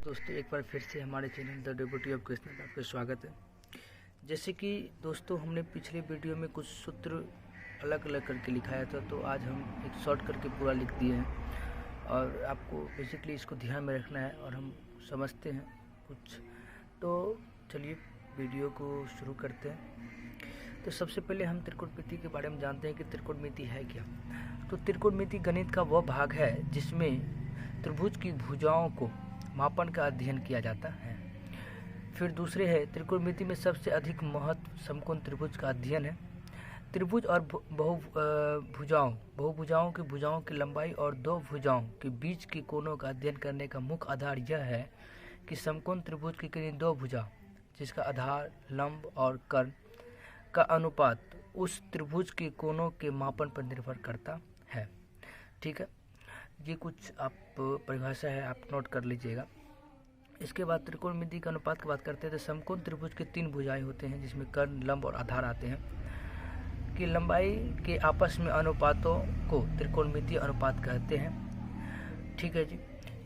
दोस्तों एक बार फिर से हमारे चैनल द डेब्यूटी ऑफ कृष्ण में आपका स्वागत है। जैसे कि दोस्तों हमने पिछले वीडियो में कुछ सूत्र अलग अलग करके लिखाया था, तो आज हम एक शॉर्ट करके पूरा लिख दिए हैं और आपको बेसिकली इसको ध्यान में रखना है और हम समझते हैं कुछ। तो चलिए वीडियो को शुरू करते हैं। तो सबसे पहले हम त्रिकोणमिति के बारे में जानते हैं कि त्रिकोणमिति है क्या। तो त्रिकोणमिति गणित का वह भाग है जिसमें त्रिभुज की भुजाओं को मापन का अध्ययन किया जाता है। फिर दूसरे है त्रिकोणमिति में सबसे अधिक महत्व समकोण त्रिभुज का अध्ययन है। त्रिभुज और बहुभुजाओं की भुजाओं की लंबाई और दो भुजाओं के बीच के कोणों का अध्ययन करने का मुख्य आधार यह है कि समकोण त्रिभुज की किन्हीं दो भुजा जिसका आधार लंब और कर्ण का अनुपात उस त्रिभुज के कोणों के मापन पर निर्भर करता है। ठीक है, ये कुछ आप परिभाषा है, आप नोट कर लीजिएगा। इसके बाद त्रिकोणमिति के अनुपात की बात करते हैं तो समकोण त्रिभुज के तीन भुजाएं होते हैं जिसमें कर्ण, लंब और आधार आते हैं कि लंबाई के आपस में अनुपातों को त्रिकोणमितीय अनुपात कहते हैं। ठीक है जी,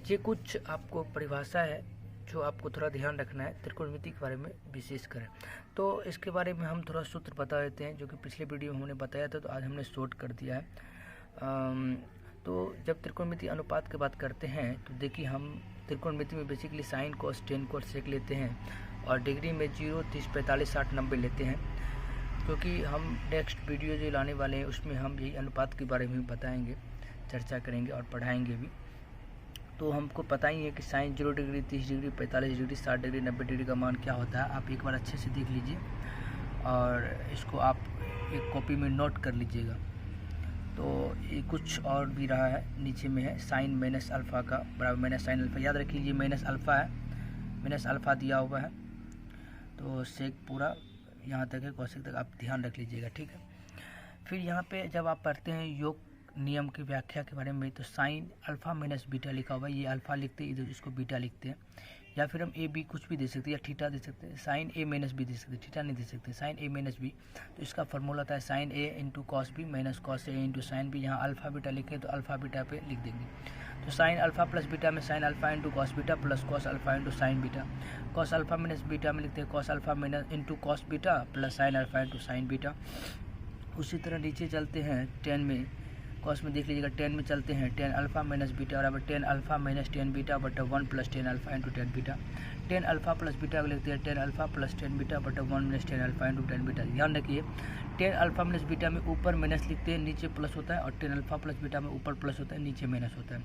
ये कुछ आपको परिभाषा है जो आपको थोड़ा ध्यान रखना है त्रिकोणमिति के बारे में विशेष करें। तो इसके बारे में हम थोड़ा सूत्र बता देते हैं जो कि पिछले वीडियो में हमने बताया था, तो आज हमने शॉर्ट कर दिया है। तो जब त्रिकोणमिति अनुपात की बात करते हैं तो देखिए हम त्रिकोणमिति में बेसिकली साइन कोस टेन कोस सेक लेते हैं और डिग्री में 0, 30, 45, 60, 90 लेते हैं, क्योंकि हम नेक्स्ट वीडियो जो लाने वाले हैं उसमें हम यही अनुपात के बारे में बताएंगे, चर्चा करेंगे और पढ़ाएंगे भी। तो हमको पता ही है कि sine 0 degree, 30 degree, 45 degree, 60 degree, 90 degree का मान क्या होता है। आप एक बार अच्छे से देख लीजिए और इसको आप एक कॉपी में नोट कर लीजिएगा। तो ये कुछ और भी रहा है, नीचे में है साइन माइनस अल्फ़ा का बराबर माइनस साइन अल्फ़ा। याद रखिए ये माइनस अल्फ़ा है, माइनस अल्फ़ा दिया हुआ है। तो सेक पूरा यहाँ तक है, कौशिक तक आप ध्यान रख लीजिएगा। ठीक है, फिर यहाँ पे जब आप पढ़ते हैं योग नियम की व्याख्या के बारे में तो साइन अल्फ़ा माइनस बीटा लिखा हुआ है, ये अल्फ़ा लिखते हैं, इधर इसको बीटा लिखते हैं, या फिर हम ए बी कुछ भी दे सकते हैं या थीटा दे सकते हैं। साइन ए माइनस बी दे सकते हैं, थीटा नहीं दे सकते, साइन ए माइनस बी। तो इसका फॉर्मूला होता है sine A into cos B minus cos A into sine B. यहाँ अल्फ़ा बीटा लिखें तो अल्फ़ा बीटा पे लिख देंगे। तो साइन अल्फ़ा प्लस बीटा में sine alpha into cos beta plus cos alpha into sine beta. Cos alpha minus beta में लिखते हैं cos alpha minus into cos beta plus sine alpha into sine beta. उसी तरह नीचे चलते हैं 10 में, कॉस में देख लीजिएगा 10 में चलते हैं 10 अल्फ़ा माइनस बीटा बराबर 10 अल्फ़ा माइनस 10 बीटा बटा 1 plus 10 alpha into 10 beta. 10 alpha plus beta को लिखते हैं 10 अल्फ़ा प्लस 10 बीटा बटा 1 माइनस 10 अल्फ़ा इंटू 10 बीटा। ध्यान रखिए 10 अल्फ़ा माइनस बीटा में ऊपर माइनस लिखते हैं, नीचे प्लस होता है, और 10 अल्फ़ा प्लस बीटा में ऊपर प्लस होता है, नीचे माइनस होता है।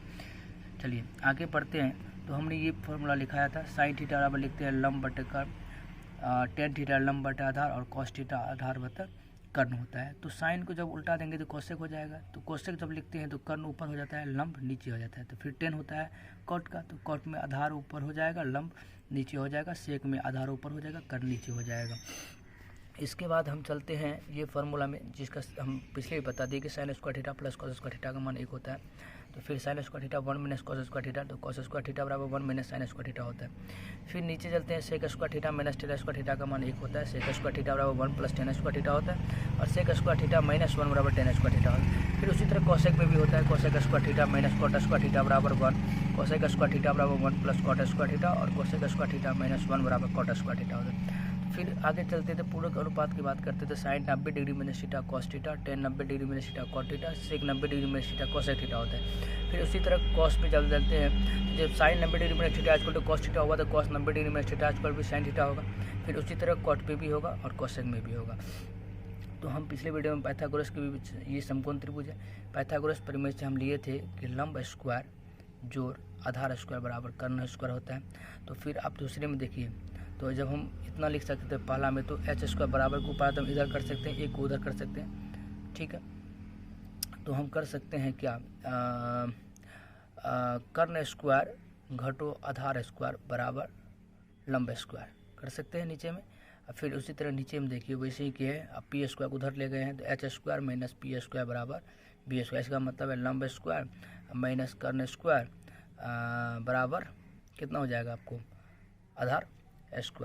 चलिए आगे पढ़ते हैं। तो हमने ये फॉर्मूला लिखाया था साइन थीटा बराबर लिखते हैं लंब बटे कर्ण, टेन थीटा लंब बटे आधार और कॉस थीटा आधार बटा कर्ण होता है। तो साइन को जब उल्टा देंगे तो कोसेक हो जाएगा, तो कोसेक जब लिखते हैं तो कर्ण ऊपर हो जाता है, लंब नीचे हो जाता है। तो फिर 10 होता है कॉट का, तो कॉट में आधार ऊपर हो जाएगा, लंब नीचे हो जाएगा, सेक में आधार ऊपर हो जाएगा, कर्ण नीचे हो जाएगा। इसके बाद हम चलते हैं ये फार्मूला में जिसका हम पिछले भी बता दिए कि sine square theta plus cos square theta का मान 1 होता है। तो फिर sine square theta 1 minus cos square theta, तो कॉस स्क्वायर थीटा बराबर 1 माइनस साइन स्क्वायर थीटा होता है। फिर नीचे चलते हैं sec square theta minus tan square theta का मान 1 होता है। सेक स्क्वायर थीटा बराबर 1 प्लस 10 स्क्वायर थीटा होता है और सेक स्क्वायर थीटा माइनस 1 बराबर 10 स्क्वायर थीटा होता है। फिर उसी तरह कॉसेक में भी होता है, cosec square theta minus cot square theta बराबर 1, कॉसेक स्क्वायर थीटा बराबर 1 प्लस कॉट स्क्वायर थीटा और कॉसेक स्क्वायर थीटा माइनस 1 बराबर कॉट स्क्वायर थीटा होता है। फिर आगे चलते थे पूरक अनुपात की बात करते थे sine 90 degree minus theta cos theta, 10 90 degree minus theta cot theta, sec 90 degree minus theta cosec theta होता है। फिर उसी तरह कॉस में जब चलते हैं तो जब sine 90 degree minus theta equal to cos theta होगा तो cos 90 degree minus theta equal भी साइन थीटा होगा। फिर उसी तरह कॉट पे भी होगा और कॉसेक में भी होगा। तो हम पिछले वीडियो में पाइथागोरस के भी ये समकोण त्रिभुज है, पाइथागोरस परिमेय से हम लिए थे कि लंब स्क्वायर जोड़ आधार स्क्वायर बराबर कर्ण स्क्वायर होता है। तो फिर आप दूसरे में देखिए, तो जब हम इतना लिख सकते थे पहला में तो एच स्क्वायर बराबर को ऊपर तो हम इधर कर सकते हैं, एक को उधर कर सकते हैं। ठीक है, तो हम कर सकते हैं क्या, कर्ण स्क्वायर घटो आधार स्क्वायर बराबर लंब स्क्वायर कर सकते हैं नीचे में। फिर उसी तरह नीचे में देखिए वैसे ही किया है, अब पी स्क्वायर उधर ले गए हैं तो H square minus P square बराबर बी स्क्वायर। इसका मतलब है लंब स्क्वायर माइनस कर्ण स्क्वायर बराबर कितना हो जाएगा आपको आधार स्क्वायर।